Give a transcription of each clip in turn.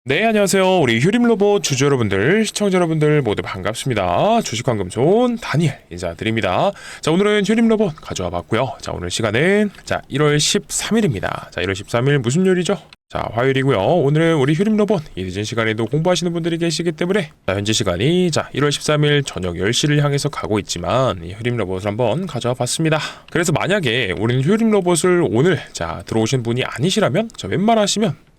네, 안녕하세요. 우리 휴림로봇 주주 여러분들, 시청자 여러분들 모두 반갑습니다. 주식황금손 다니엘 인사드립니다. 자, 오늘은 휴림로봇 가져와 봤고요. 자, 오늘 시간은 1월 13일입니다. 자, 1월 13일 무슨 요일이죠? 자, 화요일이고요. 오늘은 우리 휴림로봇 이 늦은 시간에도 공부하시는 분들이 계시기 때문에 현재 시간이 1월 13일 저녁 10시를 향해서 가고 있지만 이 휴림로봇을 한번 가져와 봤습니다. 그래서 만약에 우리는 휴림로봇을 오늘 들어오신 분이 아니시라면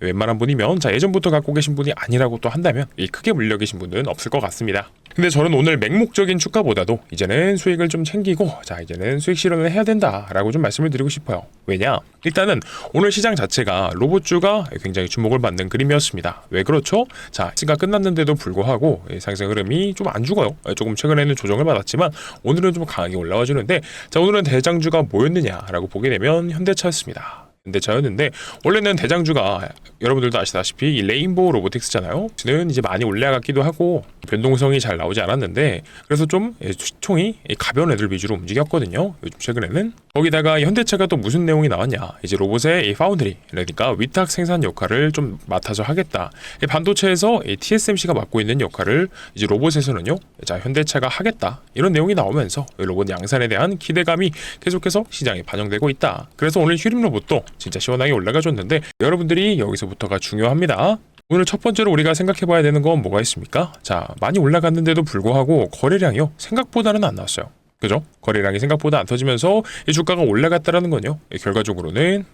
웬만한 분이면 예전부터 갖고 계신 분이 아니라고 또 한다면 이 크게 물려 계신 분은 없을 것 같습니다. 근데 저는 오늘 맹목적인 주가보다도 이제는 수익을 좀 챙기고 이제는 수익 실현을 해야 된다라고 좀 말씀을 드리고 싶어요. 왜냐? 일단은 오늘 시장 자체가 로봇주가 굉장히 주목을 받는 그림이었습니다. 왜 그렇죠? 시가 끝났는데도 불구하고 상승 흐름이 좀 안 죽어요. 조금 최근에는 조정을 받았지만 오늘은 좀 강하게 올라와 주는데 오늘은 대장주가 뭐였느냐라고 보게 되면 현대차였습니다. 현대차였는데 원래는 대장주가 여러분들도 아시다시피 이 레인보우 로보틱스잖아요. 는 이제 많이 올라갔기도 하고 변동성이 잘 나오지 않았는데 그래서 좀 시총이 가벼운 애들 위주로 움직였거든요. 요즘 최근에는 거기다가 현대차가 또 무슨 내용이 나왔냐? 이제 로봇의 이 파운드리, 그러니까 위탁 생산 역할을 좀 맡아서 하겠다. 반도체에서 이 TSMC가 맡고 있는 역할을 이제 로봇에서는요, 현대차가 하겠다. 이런 내용이 나오면서 로봇 양산에 대한 기대감이 계속해서 시장에 반영되고 있다. 그래서 오늘 휴림 로봇도 진짜 시원하게 올라가줬는데 여러분들이 여기서부터가 중요합니다. 오늘 첫 번째로 우리가 생각해봐야 되는 건 뭐가 있습니까? 많이 올라갔는데도 불구하고 거래량이요, 생각보다는 안 나왔어요. 그죠? 거래량이 생각보다 안 터지면서 이 주가가 올라갔다라는 건요, 결과적으로는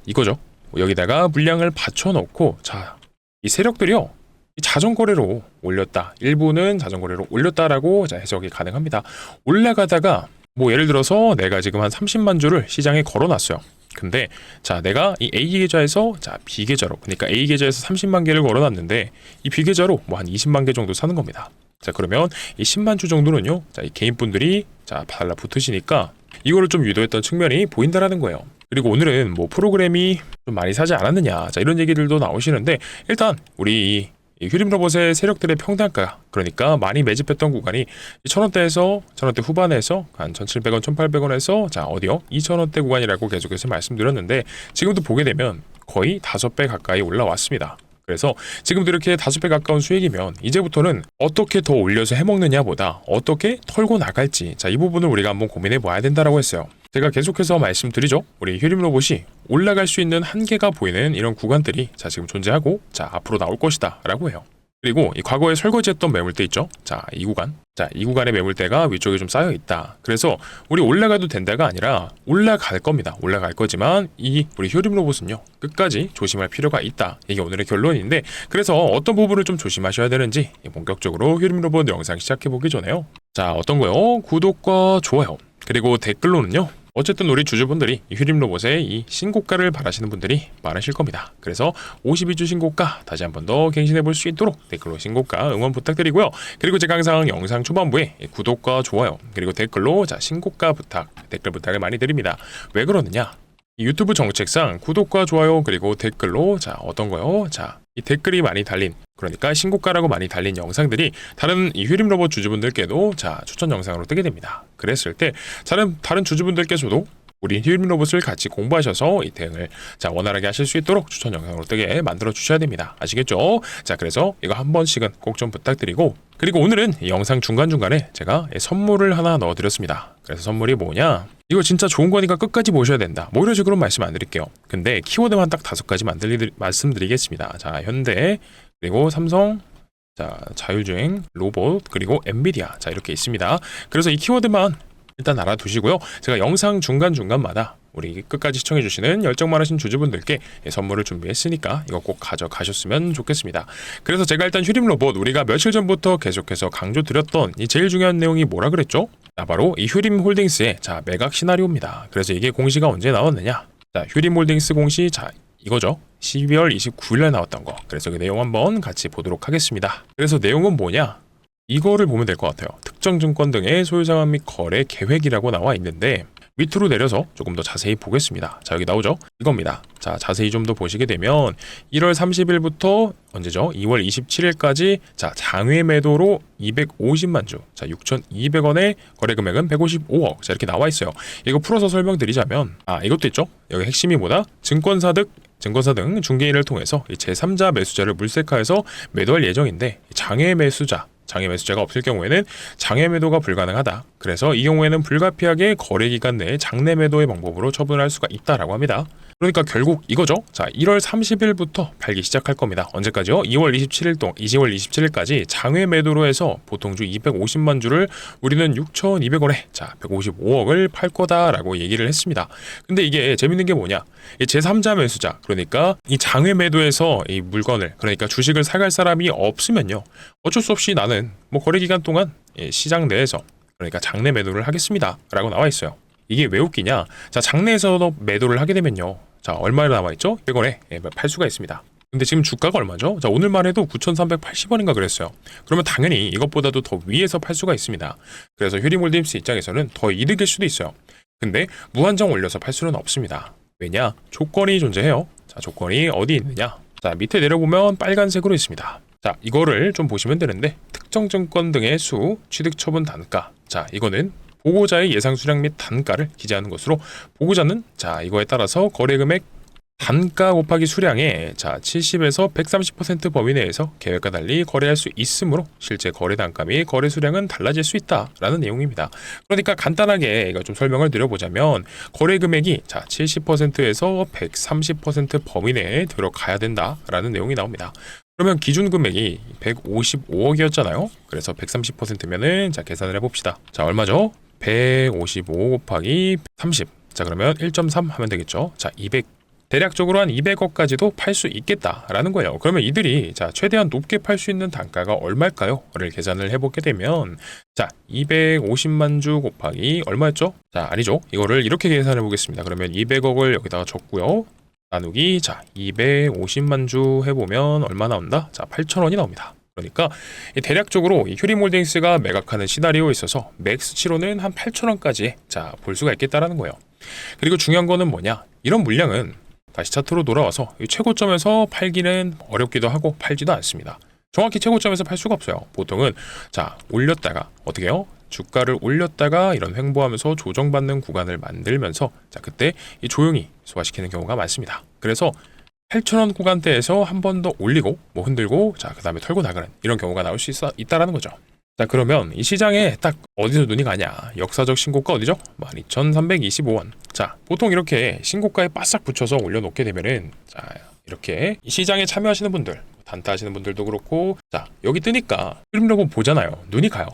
이거죠. 여기다가 물량을 받쳐놓고 이 세력들이요, 자전거래로 올렸다. 일부는 자전거래로 올렸다라고 해석이 가능합니다. 올라가다가 예를 들어서 내가 지금 한 30만 주를 시장에 걸어놨어요. 근데 내가 이 A 계좌에서 B 계좌로, 그러니까 A 계좌에서 30만 개를 걸어놨는데 이 B 계좌로 한 20만 개 정도 사는 겁니다. 그러면 이 10만 주 정도는요, 이 개인분들이 달라붙으시니까 이거를 좀 유도했던 측면이 보인다라는 거예요. 그리고 오늘은 프로그램이 좀 많이 사지 않았느냐, 이런 얘기들도 나오시는데 일단 우리 이 휴림로봇의 세력들의 평단가, 그러니까 많이 매집했던 구간이 1,000원대에서 1,000원대 후반에서 한 1,700원, 1,800원에서 어디요? 2,000원대 구간이라고 계속해서 말씀드렸는데 지금도 보게 되면 거의 5배 가까이 올라왔습니다. 그래서 지금도 이렇게 5배 가까운 수익이면 이제부터는 어떻게 더 올려서 해먹느냐보다 어떻게 털고 나갈지, 이 부분을 우리가 한번 고민해 봐야 된다라고 했어요. 제가 계속해서 말씀드리죠. 우리 휴림로봇이 올라갈 수 있는 한계가 보이는 이런 구간들이 지금 존재하고 앞으로 나올 것이다 라고 해요. 그리고 이 과거에 설거지했던 매물대 있죠. 이 구간. 이 구간의 매물대가 위쪽에 좀 쌓여 있다. 그래서 우리 올라가도 된다가 아니라 올라갈 겁니다. 올라갈 거지만 우리 휴림로봇은요, 끝까지 조심할 필요가 있다. 이게 오늘의 결론인데, 그래서 어떤 부분을 좀 조심하셔야 되는지 본격적으로 휴림로봇 영상 시작해 보기 전에요. 어떤 거요? 구독과 좋아요, 그리고 댓글로는요, 어쨌든 우리 주주분들이 이 휴림로봇의 이 신고가를 바라시는 분들이 많으실 겁니다. 그래서 52주 신고가 다시 한 번 더 갱신해 볼 수 있도록 댓글로 신고가 응원 부탁드리고요. 그리고 제가 항상 영상 초반부에 구독과 좋아요, 그리고 댓글로 신고가 댓글 부탁을 많이 드립니다. 왜 그러느냐? 이 유튜브 정책상 구독과 좋아요 그리고 댓글로 어떤 거요? 이 댓글이 많이 달린, 그러니까 신고가라고 많이 달린 영상들이 다른 이 휴림로봇 주주분들께도 추천 영상으로 뜨게 됩니다. 그랬을 때 다른 주주분들께서도 우리 휴림로봇을 같이 공부하셔서 이 대응을 원활하게 하실 수 있도록 추천 영상으로 뜨게 만들어 주셔야 됩니다. 아시겠죠? 그래서 이거 한 번씩은 꼭 좀 부탁드리고, 그리고 오늘은 이 영상 중간중간에 제가 선물을 하나 넣어드렸습니다. 그래서 선물이 뭐냐? 이거 진짜 좋은 거니까 끝까지 보셔야 된다. 이런 식으로 말씀 안 드릴게요. 근데 키워드만 딱 5가지 말씀드리겠습니다. 현대, 그리고 삼성, 자율주행, 로봇, 그리고 엔비디아. 이렇게 있습니다. 그래서 이 키워드만 일단 알아두시고요. 제가 영상 중간중간마다 우리 끝까지 시청해주시는 열정 많으신 주주분들께 선물을 준비했으니까 이거 꼭 가져가셨으면 좋겠습니다. 그래서 제가 일단 휴림로봇, 우리가 며칠 전부터 계속해서 강조드렸던 이 제일 중요한 내용이 뭐라 그랬죠? 바로 이 휴림홀딩스의 매각 시나리오입니다. 그래서 이게 공시가 언제 나왔느냐? 휴림홀딩스 공시 이거죠. 12월 29일에 나왔던 거. 그래서 그 내용 한번 같이 보도록 하겠습니다. 그래서 내용은 뭐냐? 이거를 보면 될 것 같아요. 특정 증권 등의 소유자만 및 거래 계획이라고 나와 있는데 밑으로 내려서 조금 더 자세히 보겠습니다. 여기 나오죠? 이겁니다. 자, 자세히 좀 더 보시게 되면 1월 30일부터 언제죠? 2월 27일까지 자, 장외 매도로 250만 주. 자, 6,200원에 거래 금액은 155억. 자, 이렇게 나와 있어요. 이거 풀어서 설명드리자면 이것도 있죠. 여기 핵심이 뭐다? 증권사 등 중개인을 통해서 제3자 매수자를 물색하여서 매도할 예정인데 장외 매수자가 없을 경우에는 장외 매도가 불가능하다. 그래서 이 경우에는 불가피하게 거래 기간 내에 장내 매도의 방법으로 처분할 수가 있다라고 합니다. 그러니까 결국 이거죠. 자, 1월 30일부터 팔기 시작할 겁니다. 언제까지요? 2월 27일까지 장외 매도로 해서 보통주 250만 주를 우리는 6,200원에 자, 155억을 팔 거다라고 얘기를 했습니다. 근데 이게 재밌는 게 뭐냐? 이 제3자 매수자, 그러니까 이 장외 매도에서 이 물건을, 그러니까 주식을 사갈 사람이 없으면요. 어쩔 수 없이 나는 뭐 거래 기간 동안 시장 내에서 그러니까 장내 매도를 하겠습니다. 라고 나와 있어요. 이게 왜 웃기냐? 자, 장내에서도 매도를 하게 되면요. 자, 얼마에 나와 있죠? 100원에 팔 수가 있습니다. 근데 지금 주가가 얼마죠? 자, 오늘만 해도 9,380원인가 그랬어요. 그러면 당연히 이것보다도 더 위에서 팔 수가 있습니다. 그래서 휴림홀딩스 입장에서는 더 이득일 수도 있어요. 근데 무한정 올려서 팔 수는 없습니다. 왜냐? 조건이 존재해요. 자, 조건이 어디 있느냐? 자, 밑에 내려보면 빨간색으로 있습니다. 자, 이거를 좀 보시면 되는데 특정 증권 등의 수, 취득 처분 단가. 자, 이거는 보고자의 예상 수량 및 단가를 기재하는 것으로 보고자는 자, 이거에 따라서 거래 금액 단가 곱하기 수량의 자, 70에서 130% 범위 내에서 계획과 달리 거래할 수 있으므로 실제 거래 단가 및 거래 수량은 달라질 수 있다라는 내용입니다. 그러니까 간단하게 이거 좀 설명을 드려보자면 거래 금액이 자, 70%에서 130% 범위 내에 들어가야 된다라는 내용이 나옵니다. 그러면 기준 금액이 155억이었잖아요. 그래서 130%면은 자, 계산을 해봅시다. 자, 얼마죠? 155 곱하기 30. 자, 그러면 1.3 하면 되겠죠. 자, 200. 대략적으로 한 200억까지도 팔 수 있겠다라는 거예요. 그러면 이들이 자, 최대한 높게 팔 수 있는 단가가 얼마일까요?를 계산을 해보게 되면 자, 250만 주 곱하기 얼마였죠? 자, 아니죠. 이거를 이렇게 계산해 보겠습니다. 그러면 200억을 여기다가 적고요. 나누기 자, 250만 주 해보면 얼마 나온다? 자, 8,000원이 나옵니다. 그러니까 대략적으로 이 휴림홀딩스가 매각하는 시나리오에 있어서 맥스치로는 한 8,000원까지 자, 볼 수가 있겠다라는 거예요. 그리고 중요한 거는 뭐냐? 이런 물량은 다시 차트로 돌아와서 이 최고점에서 팔기는 어렵기도 하고 팔지도 않습니다. 정확히 최고점에서 팔 수가 없어요. 보통은 자, 올렸다가 어떻게 해요? 주가를 올렸다가 이런 횡보하면서 조정받는 구간을 만들면서 자, 그때 이 조용히 소화시키는 경우가 많습니다. 그래서 8,000원 구간대에서 한 번 더 올리고 뭐 흔들고 자, 그 다음에 털고 나가는 이런 경우가 나올 수 있다라는 거죠. 자, 그러면 이 시장에 딱 어디서 눈이 가냐? 역사적 신고가 어디죠? 12,325원. 자, 보통 이렇게 신고가에 바싹 붙여서 올려놓게 되면은 자, 이렇게 이 시장에 참여하시는 분들, 단타 하시는 분들도 그렇고 자, 여기 뜨니까 흐름로고 보잖아요. 눈이 가요.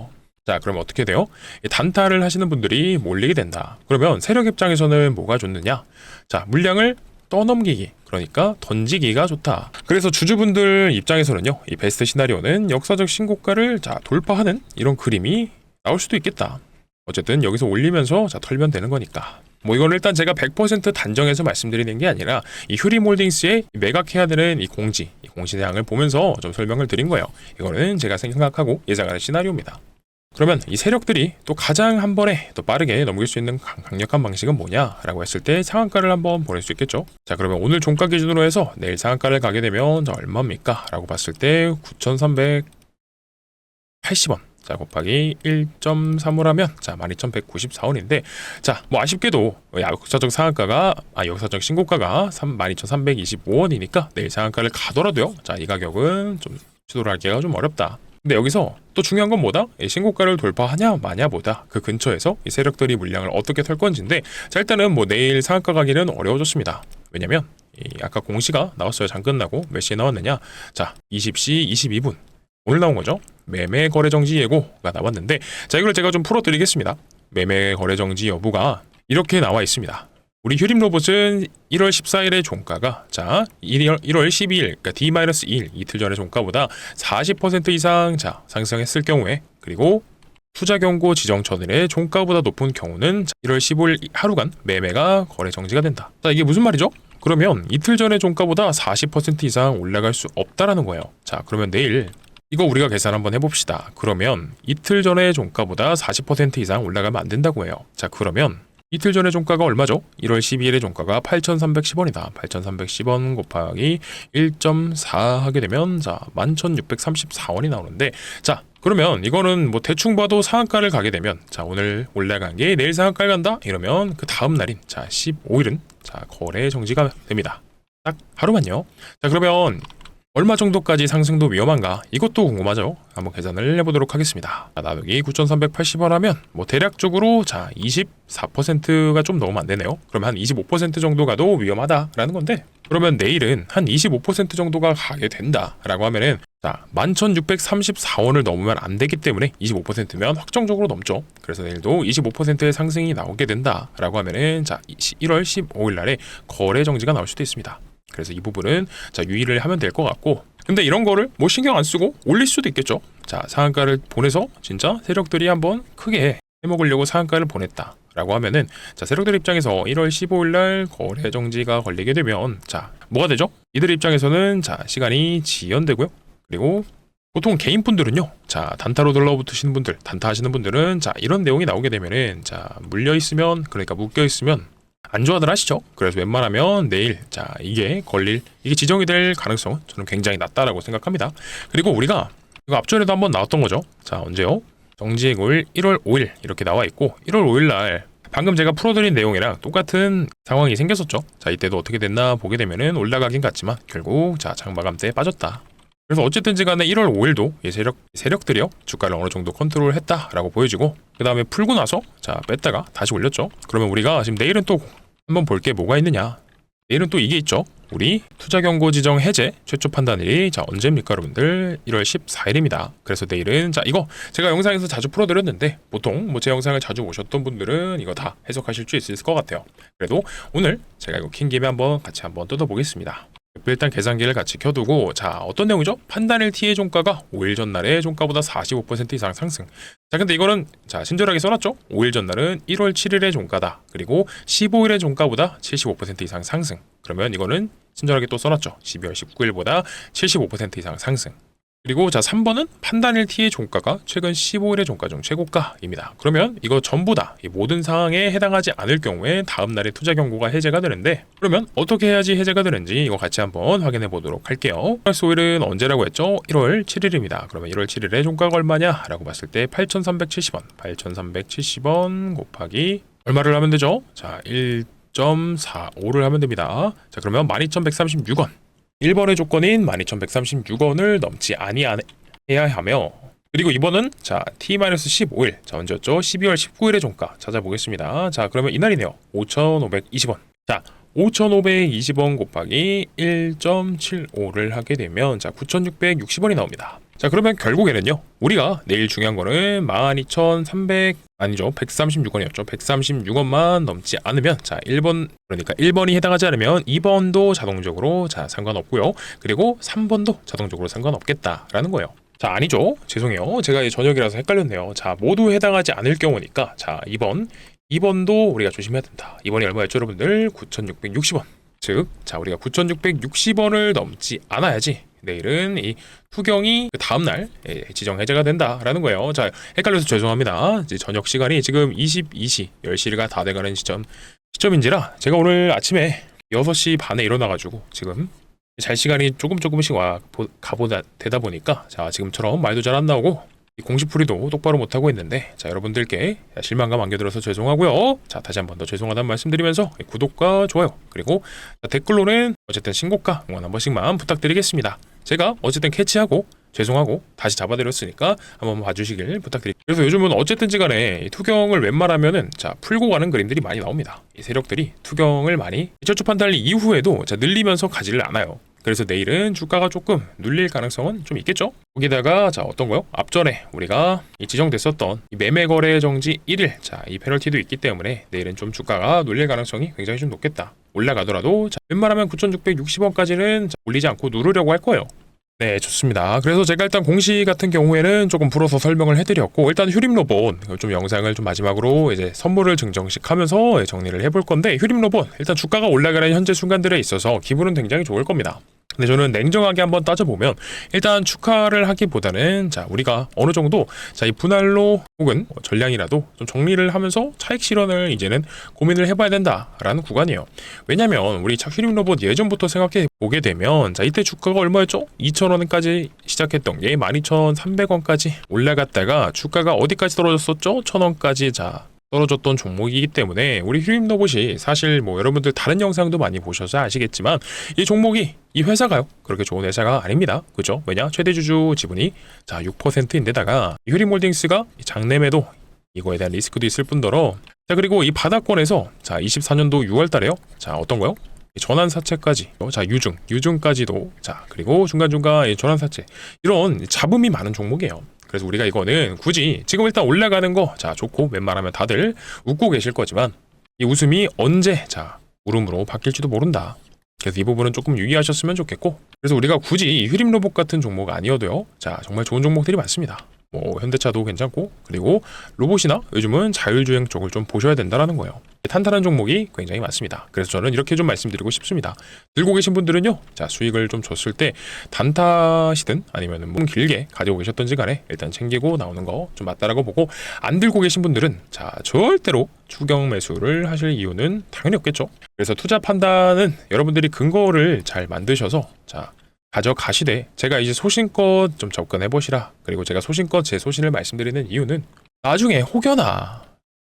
자, 그럼 어떻게 돼요? 단타를 하시는 분들이 몰리게 된다. 그러면 세력 입장에서는 뭐가 좋느냐? 자, 물량을 떠넘기기, 그러니까 던지기가 좋다. 그래서 주주분들 입장에서는요, 이 베스트 시나리오는 역사적 신고가를 자, 돌파하는 이런 그림이 나올 수도 있겠다. 어쨌든 여기서 올리면서 자, 털면 되는 거니까. 뭐 이건 일단 제가 100% 단정해서 말씀드리는 게 아니라 이 휴림홀딩스의 매각해야 되는 이 공시대항을 보면서 좀 설명을 드린 거예요. 이거는 제가 생각하고 예상하는 시나리오입니다. 그러면 이 세력들이 또 가장 한 번에 또 빠르게 넘길 수 있는 강력한 방식은 뭐냐라고 했을 때 상한가를 한번 보낼 수 있겠죠. 자, 그러면 오늘 종가 기준으로 해서 내일 상한가를 가게 되면 자, 얼마입니까? 라고 봤을 때 9,380원. 자, 곱하기 1.35 하면 자, 12,194원인데 자, 뭐 아쉽게도 역사적 상한가가 역사적 신고가가 12,325원이니까 내일 상한가를 가더라도요. 자, 이 가격은 좀 시도를 하기가 좀 어렵다. 근데 여기서 또 중요한 건 뭐다? 신고가를 돌파하냐 마냐보다 그 근처에서 이 세력들이 물량을 어떻게 털 건지인데 자, 일단은 뭐 내일 상한가 가기는 어려워졌습니다. 왜냐면 아까 공시가 나왔어요. 장 끝나고 몇 시에 나왔느냐? 자, 20시 22분 오늘 나온 거죠. 매매 거래 정지 예고가 나왔는데 자, 이걸 제가 좀 풀어드리겠습니다. 매매 거래 정지 여부가 이렇게 나와 있습니다. 우리 휴림로봇은 1월 14일의 종가가 자 1월 12일 그러니까 D-2일 이틀 전의 종가보다 40% 이상 자 상승했을 경우에 그리고 투자 경고 지정 전일의 종가보다 높은 경우는 1월 15일 하루간 매매가 거래 정지가 된다. 자, 이게 무슨 말이죠? 그러면 이틀 전의 종가보다 40% 이상 올라갈 수 없다라는 거예요. 자, 그러면 내일 이거 우리가 계산 한번 해봅시다. 그러면 이틀 전의 종가보다 40% 이상 올라가면 안 된다고 해요. 자, 그러면 이틀 전에 종가가 얼마죠? 1월 12일에 종가가 8,310원이다. 8,310원 곱하기 1.4 하게 되면 자 11,634원이 나오는데 자 그러면 이거는 뭐 대충 봐도 상한가를 가게 되면 자 오늘 올라간 게 내일 상한가를 간다 이러면 그 다음 날인 자 15일은 자 거래 정지가 됩니다. 딱 하루만요. 자 그러면 얼마 정도까지 상승도 위험한가? 이것도 궁금하죠? 한번 계산을 해보도록 하겠습니다. 자, 나누기 9,380원 하면 뭐 대략적으로 자 24%가 좀 넘으면 안 되네요. 그러면 한 25% 정도 가도 위험하다라는 건데 그러면 내일은 한 25% 정도가 가게 된다라고 하면은 자 11,634원을 넘으면 안 되기 때문에 25%면 확정적으로 넘죠. 그래서 내일도 25%의 상승이 나오게 된다라고 하면은 자 1월 15일 날에 거래 정지가 나올 수도 있습니다. 그래서 이 부분은 자 유의를 하면 될 것 같고 근데 이런 거를 뭐 신경 안 쓰고 올릴 수도 있겠죠. 자 상한가를 보내서 진짜 세력들이 한번 크게 해먹으려고 상한가를 보냈다라고 하면은 자 세력들 입장에서 1월 15일 날 거래 정지가 걸리게 되면 자 뭐가 되죠? 이들 입장에서는 자 시간이 지연되고요. 그리고 보통 개인분들은요 자 단타로 들러붙으시는 분들 단타 하시는 분들은 자 이런 내용이 나오게 되면은 자 물려 있으면 그러니까 묶여 있으면 안 좋아들 하시죠. 그래서 웬만하면 내일 자 이게 지정이 될 가능성은 저는 굉장히 낮다라고 생각합니다. 그리고 우리가 이거 앞전에도 한번 나왔던 거죠. 자 언제요? 정지해고일 1월 5일 이렇게 나와 있고 1월 5일 날 방금 제가 풀어드린 내용이랑 똑같은 상황이 생겼었죠. 자 이때도 어떻게 됐나 보게 되면은 올라가긴 갔지만 결국 자 장마감 때 빠졌다. 그래서 어쨌든지 간에 1월 5일도 이 세력들이요 주가를 어느 정도 컨트롤했다라고 보여지고 그 다음에 풀고 나서 자 뺐다가 다시 올렸죠. 그러면 우리가 지금 내일은 또 한번 볼 게 뭐가 있느냐. 내일은 또 이게 있죠. 우리 투자 경고 지정 해제 최초 판단일이 자 언제입니까 여러분들? 1월 14일입니다. 그래서 내일은 자 이거 제가 영상에서 자주 풀어드렸는데 보통 뭐 제 영상을 자주 보셨던 분들은 이거 다 해석하실 수 있을 것 같아요. 그래도 오늘 제가 이거 킨 김에 한번 같이 한번 뜯어보겠습니다. 일단 계산기를 같이 켜두고 자 어떤 내용이죠? 판단일 T의 종가가 5일 전날의 종가보다 45% 이상 상승. 자 근데 이거는 자 친절하게 써놨죠? 5일 전날은 1월 7일의 종가다. 그리고 15일의 종가보다 75% 이상 상승. 그러면 이거는 친절하게 또 써놨죠? 12월 19일보다 75% 이상 상승. 그리고 자 3번은 판단일 T의 종가가 최근 15일의 종가 중 최고가입니다. 그러면 이거 전부 다 이 모든 사항에 해당하지 않을 경우에 다음 날에 투자 경고가 해제가 되는데 그러면 어떻게 해야지 해제가 되는지 이거 같이 한번 확인해 보도록 할게요. 플러스 5일은 언제라고 했죠? 1월 7일입니다. 그러면 1월 7일에 종가가 얼마냐? 라고 봤을 때 8,370원 8,370원 곱하기 얼마를 하면 되죠? 자 1.45를 하면 됩니다. 자 그러면 12,136원 1번의 조건인 12,136원을 넘지 아니해야 하며 그리고 2번은 자 T-15일 자 언제였죠? 12월 19일의 종가 찾아보겠습니다. 자 그러면 이날이네요. 5,520원 자 5,520원 곱하기 1.75를 하게 되면 자 9,660원이 나옵니다. 자 그러면 결국에는요 우리가 내일 중요한 거는 136원이었죠. 136원만 넘지 않으면 자 1번 그러니까 1번이 해당하지 않으면 2번도 자동적으로 자 상관없고요. 그리고 3번도 자동적으로 상관없겠다라는 거예요. 자 아니죠. 죄송해요. 제가 저녁이라서 헷갈렸네요. 자 모두 해당하지 않을 경우니까 자 2번도 우리가 조심해야 된다. 2번이 얼마였죠 여러분들? 9,660원 즉 자 우리가 9,660원을 넘지 않아야지 내일은 이 투경이 그 다음날 지정 해제가 된다라는 거예요. 자 헷갈려서 죄송합니다. 이제 저녁 시간이 지금 22시 10시가 다 돼가는 시점인지라 제가 오늘 아침에 6시 반에 일어나가지고 지금 잘 시간이 조금씩 가보다 되다 보니까 자 지금처럼 말도 잘 안 나오고 공시풀이도 똑바로 못하고 있는데 자 여러분들께 실망감 안겨드려서 죄송하고요. 자 다시 한 번 더 죄송하다는 말씀드리면서 구독과 좋아요 그리고 댓글로는 어쨌든 신고가 응원 한 번씩만 부탁드리겠습니다. 제가 어쨌든 캐치하고 죄송하고 다시 잡아드렸으니까 한번 봐주시길 부탁드립니다. 그래서 요즘은 어쨌든지 간에 투경을 웬만하면은 자 풀고 가는 그림들이 많이 나옵니다. 이 세력들이 투경을 많이 저축 판단일 이후에도 자 늘리면서 가지를 않아요. 그래서 내일은 주가가 조금 눌릴 가능성은 좀 있겠죠. 거기다가 자 어떤 거요? 앞전에 우리가 지정됐었던 이 매매 거래 정지 1일 자 이 페널티도 있기 때문에 내일은 좀 주가가 눌릴 가능성이 굉장히 좀 높겠다. 올라가더라도 자 웬만하면 9,660원까지는 올리지 않고 누르려고 할 거예요. 네 좋습니다. 그래서 제가 일단 공시 같은 경우에는 조금 풀어서 설명을 해드렸고 일단 휴림로봇 좀 영상을 좀 마지막으로 이제 선물을 증정식 하면서 정리를 해볼 건데 휴림로봇 일단 주가가 올라가는 현재 순간들에 있어서 기분은 굉장히 좋을 겁니다. 근데 저는 냉정하게 한번 따져보면 일단 축하를 하기보다는 자 우리가 어느 정도 자 이 분할로 혹은 전량이라도 좀 정리를 하면서 차익 실현을 이제는 고민을 해봐야 된다라는 구간이에요. 왜냐면 우리 휴림 로봇 예전부터 생각해 보게 되면 자 이때 주가가 얼마였죠? 2,000원까지 시작했던 게 12,300원까지 올라갔다가 주가가 어디까지 떨어졌었죠? 1,000원까지 자 떨어졌던 종목이기 때문에 우리 휴림 로봇이 사실 뭐 여러분들 다른 영상도 많이 보셔서 아시겠지만 이 종목이 이 회사가요 그렇게 좋은 회사가 아닙니다. 그죠? 왜냐? 최대 주주 지분이 자 6%인데다가 휴림홀딩스가 장내매도 이거에 대한 리스크도 있을 뿐더러 자 그리고 이 바닥권에서 자 24년도 6월 달에요. 자 어떤 거요? 전환 사채까지 자 유증까지도 자 그리고 중간중간 전환 사채 이런 잡음이 많은 종목이에요. 그래서 우리가 이거는 굳이 지금 일단 올라가는 거 자 좋고 웬만하면 다들 웃고 계실 거지만 이 웃음이 언제 자 울음으로 바뀔지도 모른다. 그래서 이 부분은 조금 유의하셨으면 좋겠고 그래서 우리가 굳이 휴림 로봇 같은 종목 아니어도요 자 정말 좋은 종목들이 많습니다. 뭐 현대차도 괜찮고 그리고 로봇이나 요즘은 자율주행 쪽을 좀 보셔야 된다라는 거예요. 탄탄한 종목이 굉장히 많습니다. 그래서 저는 이렇게 좀 말씀드리고 싶습니다. 들고 계신 분들은요 자 수익을 좀 줬을 때 단타시든 아니면 뭐 길게 가지고 계셨던지 간에 일단 챙기고 나오는 거 좀 맞다라고 보고 안 들고 계신 분들은 자 절대로 추경 매수를 하실 이유는 당연히 없겠죠. 그래서 투자 판단은 여러분들이 근거를 잘 만드셔서 자 가져가시되 제가 이제 소신껏 좀 접근해 보시라. 그리고 제가 소신껏 제 소신을 말씀드리는 이유는 나중에 혹여나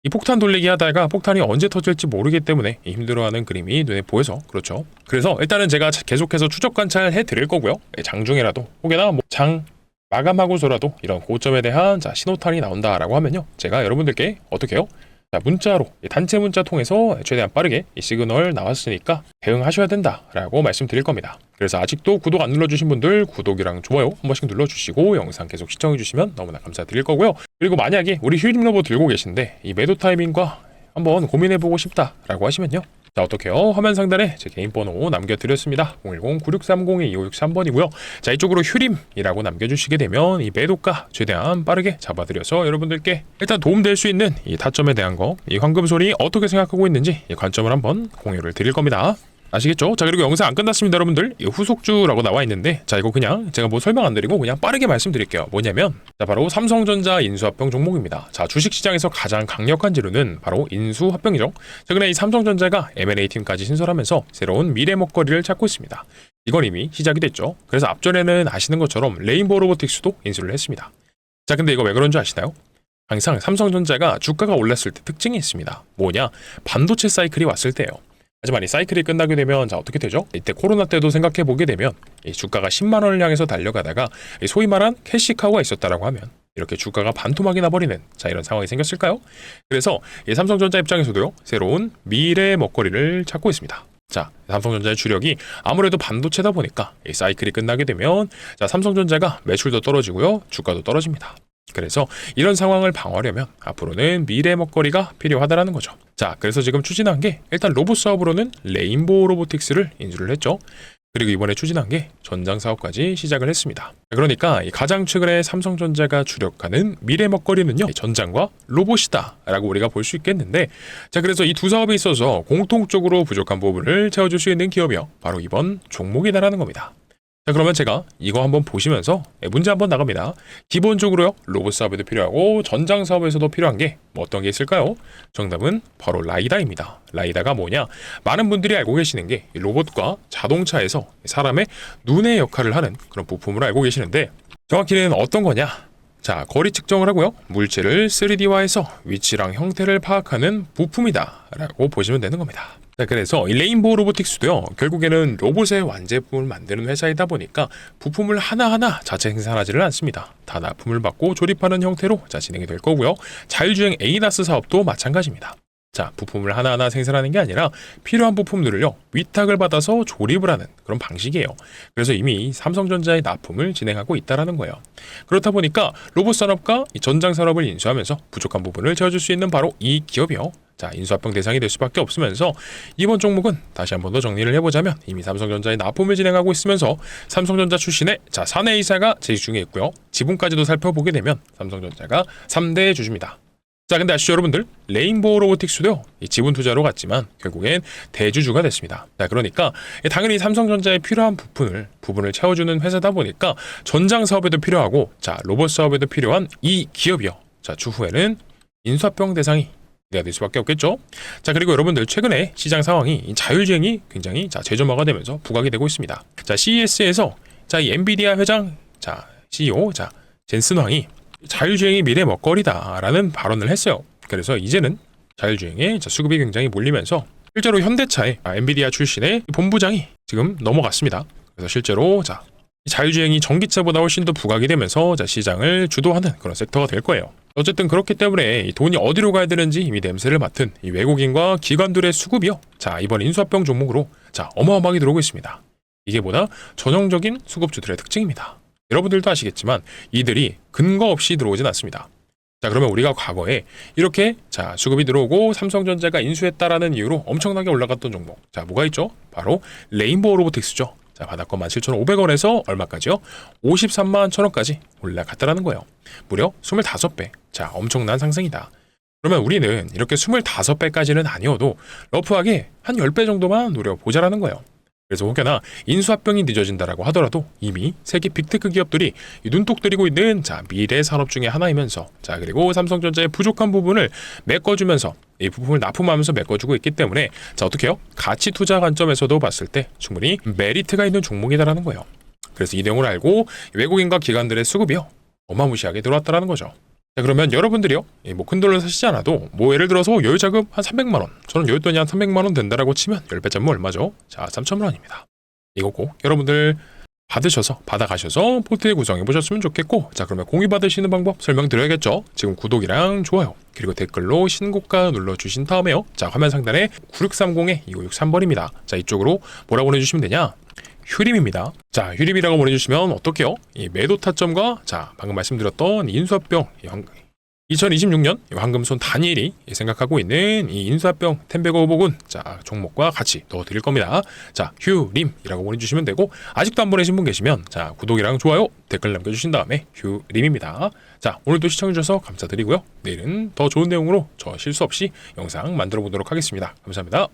이 폭탄 돌리기 하다가 폭탄이 언제 터질지 모르기 때문에 힘들어하는 그림이 눈에 보여서 그렇죠. 그래서 일단은 제가 계속해서 추적 관찰해 드릴 거고요. 장중에라도 혹여나 뭐 장 마감하고서라도 이런 고점에 대한 자 신호탄이 나온다라고 하면요 제가 여러분들께 어떻게 해요? 자 문자로 단체 문자 통해서 최대한 빠르게 이 시그널 나왔으니까 대응하셔야 된다라고 말씀드릴 겁니다. 그래서 아직도 구독 안 눌러주신 분들 구독이랑 좋아요 한 번씩 눌러주시고 영상 계속 시청해주시면 너무나 감사드릴 거고요. 그리고 만약에 우리 휴림 로봇 들고 계신데 이 매도 타이밍과 한번 고민해보고 싶다라고 하시면요 자 어떻게요? 화면 상단에 제 개인 번호 남겨드렸습니다. 010-9630-2563번이고요. 자 이쪽으로 휴림이라고 남겨주시게 되면 이 매도가 최대한 빠르게 잡아드려서 여러분들께 일단 도움될 수 있는 이 타점에 대한 거, 이 황금손이 어떻게 생각하고 있는지 이 관점을 한번 공유를 드릴 겁니다. 아시겠죠? 자 그리고 영상 안 끝났습니다 여러분들. 이 후속주라고 나와 있는데 자 이거 그냥 제가 뭐 설명 안 드리고 그냥 빠르게 말씀드릴게요. 뭐냐면 자 바로 삼성전자 인수합병 종목입니다. 자 주식시장에서 가장 강력한 재료는 바로 인수합병이죠. 최근에 이 삼성전자가 M&A 팀까지 신설하면서 새로운 미래 먹거리를 찾고 있습니다. 이건 이미 시작이 됐죠. 그래서 앞전에는 아시는 것처럼 레인보우 로보틱스도 인수를 했습니다. 자 근데 이거 왜 그런 줄 아시나요? 항상 삼성전자가 주가가 올랐을 때 특징이 있습니다. 뭐냐? 반도체 사이클이 왔을 때예요. 하지만 이 사이클이 끝나게 되면 자 어떻게 되죠? 이때 코로나 때도 생각해 보게 되면 이 주가가 10만 원을 향해서 달려가다가 소위 말한 캐시카우가 있었다라고 하면 이렇게 주가가 반토막이 나버리는 자 이런 상황이 생겼을까요? 그래서 이 삼성전자 입장에서도요 새로운 미래 먹거리를 찾고 있습니다. 자 삼성전자의 주력이 아무래도 반도체다 보니까 이 사이클이 끝나게 되면 자 삼성전자가 매출도 떨어지고요 주가도 떨어집니다. 그래서 이런 상황을 방어하려면 앞으로는 미래 먹거리가 필요하다라는 거죠. 자, 그래서 지금 추진한 게 일단 로봇 사업으로는 레인보우 로보틱스를 인수를 했죠. 그리고 이번에 추진한 게 전장 사업까지 시작을 했습니다. 그러니까 가장 최근에 삼성전자가 주력하는 미래 먹거리는요 전장과 로봇이다라고 우리가 볼 수 있겠는데 자 그래서 이 두 사업에 있어서 공통적으로 부족한 부분을 채워줄 수 있는 기업이요 바로 이번 종목이다라는 겁니다. 자 그러면 제가 이거 한번 보시면서 문제 한번 나갑니다. 기본적으로요 로봇 사업에도 필요하고 전장 사업에서도 필요한 게 뭐 어떤 게 있을까요? 정답은 바로 라이다입니다. 라이다가 뭐냐? 많은 분들이 알고 계시는 게 로봇과 자동차에서 사람의 눈의 역할을 하는 그런 부품을 알고 계시는데 정확히는 어떤 거냐? 자 거리 측정을 하고요 물체를 3D화해서 위치랑 형태를 파악하는 부품이다 라고 보시면 되는 겁니다. 자 그래서 이 레인보우 로보틱스도요 결국에는 로봇의 완제품을 만드는 회사이다 보니까 부품을 하나하나 자체 생산하지를 않습니다. 다 납품을 받고 조립하는 형태로 자 진행이 될 거고요. 자율주행 ADAS 사업도 마찬가지입니다. 자 부품을 하나하나 생산하는 게 아니라 필요한 부품들을요 위탁을 받아서 조립을 하는 그런 방식이에요. 그래서 이미 삼성전자의 납품을 진행하고 있다라는 거예요. 그렇다 보니까 로봇 산업과 이 전장 산업을 인수하면서 부족한 부분을 채워줄 수 있는 바로 이 기업이요. 자 인수합병 대상이 될 수밖에 없으면서 이번 종목은 다시 한 번 더 정리를 해보자면 이미 삼성전자의 납품을 진행하고 있으면서 삼성전자 출신의 자 사내이사가 재직 중에 있고요. 지분까지도 살펴보게 되면 삼성전자가 3대 주주입니다. 자, 근데 아시죠 여러분들? 레인보우 로보틱스도 이 지분 투자로 갔지만 결국엔 대주주가 됐습니다. 자, 그러니까 당연히 삼성전자에 필요한 부분을 채워주는 회사다 보니까 전장 사업에도 필요하고, 자, 로봇 사업에도 필요한 이 기업이요. 자, 추후에는 인수합병 대상이 기대가 될 수밖에 없겠죠. 자, 그리고 여러분들 최근에 시장 상황이 이 자율주행이 굉장히 재점화가 되면서 부각이 되고 있습니다. 자, CES에서 자, 이 엔비디아 회장, 자, CEO, 자, 젠슨 황이 자율주행이 미래 먹거리다라는 발언을 했어요. 그래서 이제는 자율주행에 수급이 굉장히 몰리면서 실제로 현대차의 엔비디아 출신의 본부장이 지금 넘어갔습니다. 그래서 실제로 자, 자율주행이 전기차보다 훨씬 더 부각이 되면서 자, 시장을 주도하는 그런 섹터가 될 거예요. 어쨌든 그렇기 때문에 이 돈이 어디로 가야 되는지 이미 냄새를 맡은 이 외국인과 기관들의 수급이요. 자, 이번 인수합병 종목으로 자, 어마어마하게 들어오고 있습니다. 이게 보다 전형적인 수급주들의 특징입니다. 여러분들도 아시겠지만 이들이 근거 없이 들어오진 않습니다. 자, 그러면 우리가 과거에 이렇게 자, 수급이 들어오고 삼성전자가 인수했다라는 이유로 엄청나게 올라갔던 종목, 자, 뭐가 있죠? 바로 레인보우 로보틱스죠. 자, 바닥권 17,500원에서 얼마까지요? 53만 1,000원까지 올라갔다라는 거예요. 무려 25배. 자, 엄청난 상승이다. 그러면 우리는 이렇게 25배까지는 아니어도 러프하게 한 10배 정도만 노려보자라는 거예요. 그래서 혹여나 인수합병이 늦어진다라고 하더라도 이미 세계 빅테크 기업들이 눈독 들이고 있는 자, 미래 산업 중에 하나이면서, 자, 그리고 삼성전자의 부족한 부분을 메꿔주면서 이 부품을 납품하면서 메꿔주고 있기 때문에 자, 어떻게요? 가치 투자 관점에서도 봤을 때 충분히 메리트가 있는 종목이다라는 거예요. 그래서 이 내용을 알고 외국인과 기관들의 수급이요, 어마무시하게 들어왔다라는 거죠. 자, 그러면 여러분들이요, 뭐 큰돈을 사시지 않아도 뭐 예를 들어서 여유자금 한 300만 원, 저는 여윳돈이 한 300만 원 된다라고 치면 10배 잡으면 얼마죠? 자, 3천만 원입니다. 이거 꼭 여러분들 받아가셔서 포트에 구성해 보셨으면 좋겠고, 자, 그러면 공유 받으시는 방법 설명드려야겠죠. 지금 구독이랑 좋아요 그리고 댓글로 신고가 눌러주신 다음에요, 자, 화면 상단에 9630에 2963번입니다. 자, 이쪽으로 뭐라고 보내주시면 되냐? 휴림입니다. 자, 휴림이라고 보내주시면 어떻게요? 이 매도 타점과 자, 방금 말씀드렸던 인수합병 2026년 황금손 다니엘이 생각하고 있는 이 인수합병 텐베거 오복은 자, 종목과 같이 넣어드릴 겁니다. 자, 휴림이라고 보내주시면 되고, 아직도 안 보내신 분 계시면 자, 구독이랑 좋아요 댓글 남겨주신 다음에 휴림입니다. 자, 오늘도 시청해주셔서 감사드리고요. 내일은 더 좋은 내용으로 저 실수 없이 영상 만들어 보도록 하겠습니다. 감사합니다.